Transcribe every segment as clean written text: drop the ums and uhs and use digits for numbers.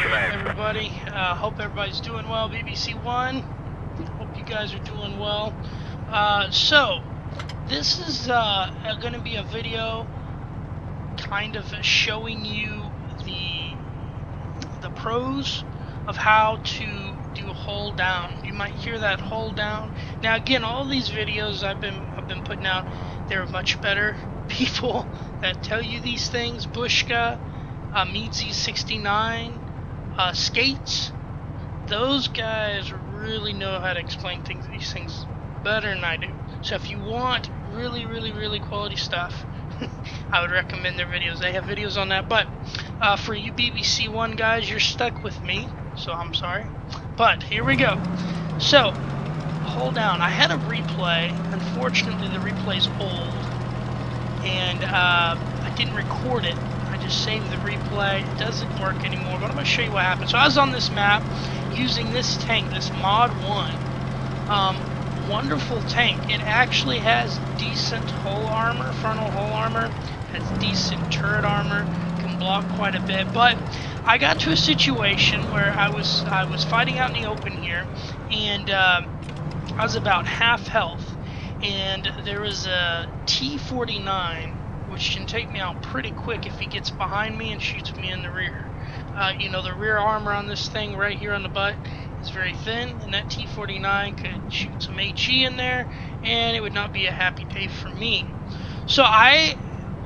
everybody. Hope everybody's doing well. BBC One, hope you guys are doing well. So, this is going to be a video kind of showing you the pros of how to do hold down. You might hear that hold down. Now again, all these videos I've been putting out, they're much better people that tell you these things. Bushka, Meadsy69, Skates, those guys really know how to explain these things better than I do. So if you want really quality stuff, I would recommend their videos. They have videos on that. But for you BBC One guys, you're stuck with me, so I'm sorry. But here we go. So, hold down. I had a replay. Unfortunately, the replay's old, and I didn't record it. I just saved the replay. It doesn't work anymore, but I'm going to show you what happened. So I was on this map using this tank, this Mod 1. Wonderful tank. It actually has decent hull armor, frontal hull armor, has decent turret armor, can block quite a bit. But I got to a situation where I was fighting out in the open here, and I was about half health, and there was a T-49 which can take me out pretty quick if he gets behind me and shoots me in the rear. You know, the rear armor on this thing right here on the butt is very thin, and that T-49 could shoot some HE in there, and it would not be a happy day for me. So I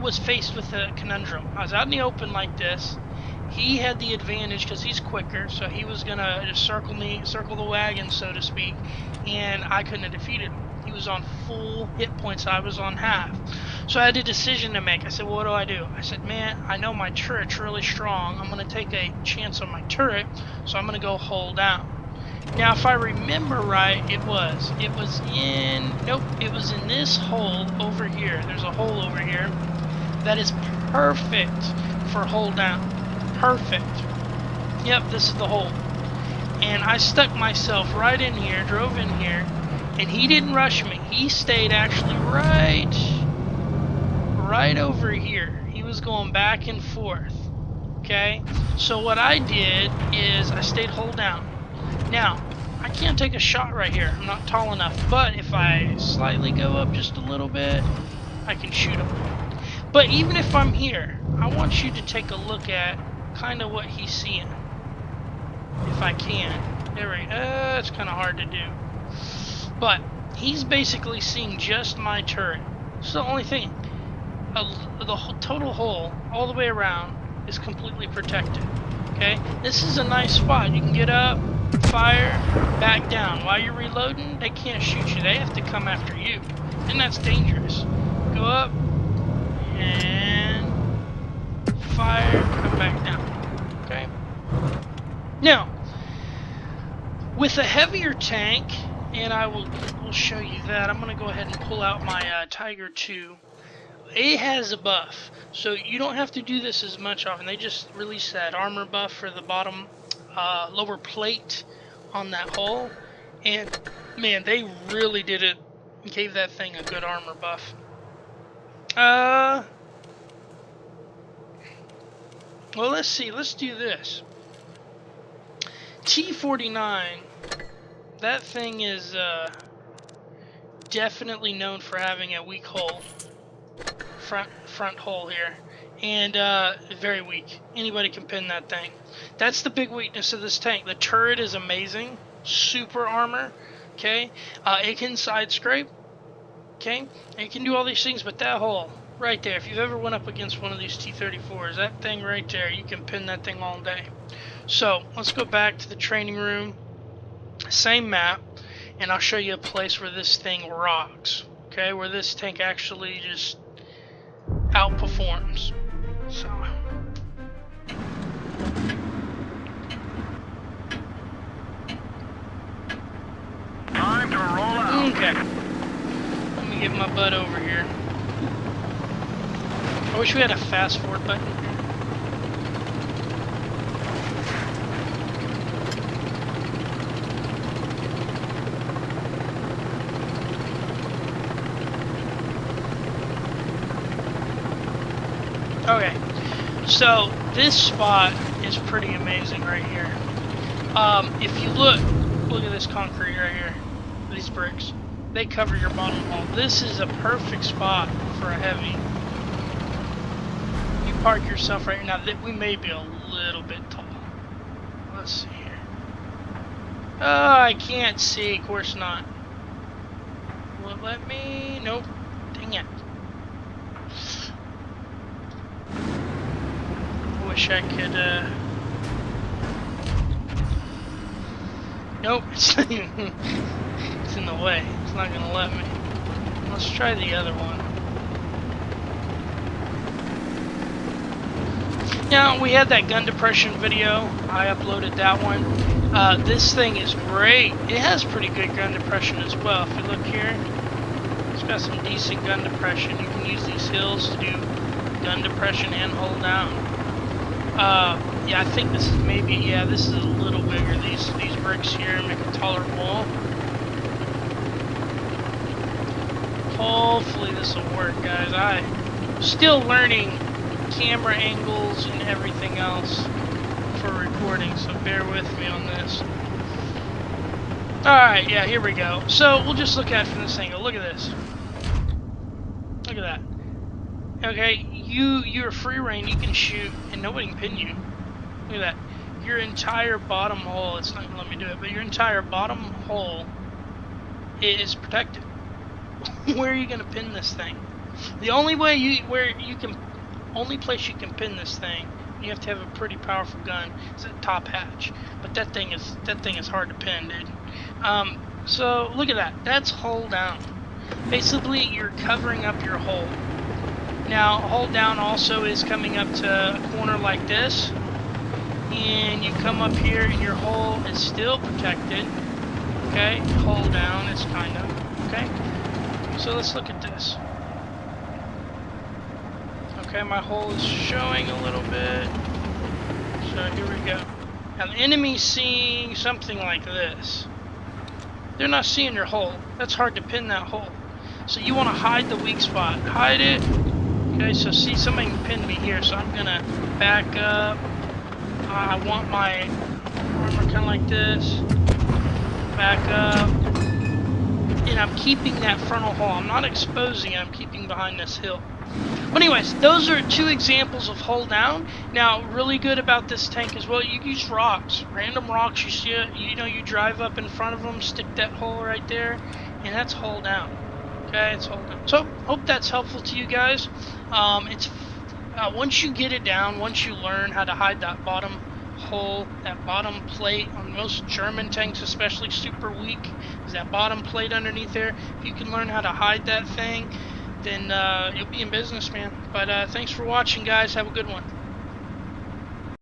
was faced with a conundrum. I was out in the open like this. He had the advantage because he's quicker, so he was gonna just circle the wagon, so to speak, and I couldn't have defeated him. He was on full hit points, I was on half. So I had a decision to make. I said, well, what do? I said, man, I know my turret's really strong. I'm gonna take a chance on my turret, so I'm gonna go hold down. Now, if I remember right, it was in this hole over here. There's a hole over here that is perfect for hold down. Perfect. Yep, this is the hole. And I stuck myself right in here, drove in here, and he didn't rush me. He stayed actually right over here. He was going back and forth. Okay? So what I did is I stayed hold down. Now, I can't take a shot right here. I'm not tall enough. But if I slightly go up just a little bit, I can shoot him. But even if I'm here, I want you to take a look at kind of what he's seeing. If I can. There we go. It's kind of hard to do. But he's basically seeing just my turret. It's the only thing. The total hole, all the way around, is completely protected. Okay? This is a nice spot. You can get up, fire, back down. While you're reloading, they can't shoot you. They have to come after you. And that's dangerous. Go up, and fire, come back down. Okay? Now, with a heavier tank, and I will show you that, I'm going to go ahead and pull out my Tiger 2. It has a buff, so you don't have to do this as much often. They just released that armor buff for the bottom lower plate on that hull, and man, they really did it. Gave that thing a good armor buff. Well, let's see. Let's do this. T-49. That thing is definitely known for having a weak hull. Front hull here, and very weak. Anybody can pin that thing. That's the big weakness of this tank. The turret is amazing, super armor. Okay, it can side scrape. Okay, it can do all these things, but that hull right there. If you've ever went up against one of these T-34s, that thing right there, you can pin that thing all day. So let's go back to the training room. Same map, and I'll show you a place where this thing rocks. Okay, where this tank actually just outperforms. So time to roll out. okay, let me get my butt over here. I wish we had a fast forward button here. Okay, so this spot is pretty amazing right here. If you look at this concrete right here, these bricks. They cover your bottom hull. This is a perfect spot for a heavy. You park yourself right now. We may be a little bit tall. Let's see here. Oh, I can't see. Of course not. Will it let me? Nope. Dang it. I wish I could, Nope, it's not even, it's in the way. It's not gonna let me. Let's try the other one. Now, we had that gun depression video. I uploaded that one. This thing is great. It has pretty good gun depression as well. If you look here, it's got some decent gun depression. You can use these hills to do gun depression and hold down. Yeah, I think this is maybe, yeah, this is a little bigger. These bricks here make a taller wall. Hopefully this will work, guys. I'm still learning camera angles and everything else for recording, so bear with me on this. Alright, yeah, here we go. So, we'll just look at it from this angle. Look at this. Look at that. Okay, you're free reign, you can shoot, and nobody can pin you. Look at that. Your entire bottom hole, it's not going to let me do it, but your entire bottom hole is protected. Where are you going to pin this thing? The only way only place you can pin this thing, you have to have a pretty powerful gun, is at top hatch. But that thing is hard to pin, dude. So look at that. That's hull down. Basically, you're covering up your hole. Now, hull down also is coming up to a corner like this, and you come up here and your hole is still protected. Okay, hull down is kind of, okay. So let's look at this. Okay, my hole is showing a little bit. So here we go. Now the enemy's seeing something like this. They're not seeing your hole. That's hard to pin that hole. So you want to hide the weak spot. Hide it. Okay, so see, somebody can pin me here, so I'm gonna back up. I want my armor kind of like this. Back up. And I'm keeping that frontal hull. I'm not exposing it, I'm keeping behind this hill. But anyways, those are two examples of hull down. Now, really good about this tank as well, you use rocks. Random rocks, you see it, you drive up in front of them, stick that hole right there, and that's hull down. Okay, it's hull down. So, hope that's helpful to you guys. Once you get it down, once you learn how to hide that bottom hull, that bottom plate, on most German tanks especially, super weak, is that bottom plate underneath there. If you can learn how to hide that thing, then you'll be in business, man. But thanks for watching, guys. Have a good one.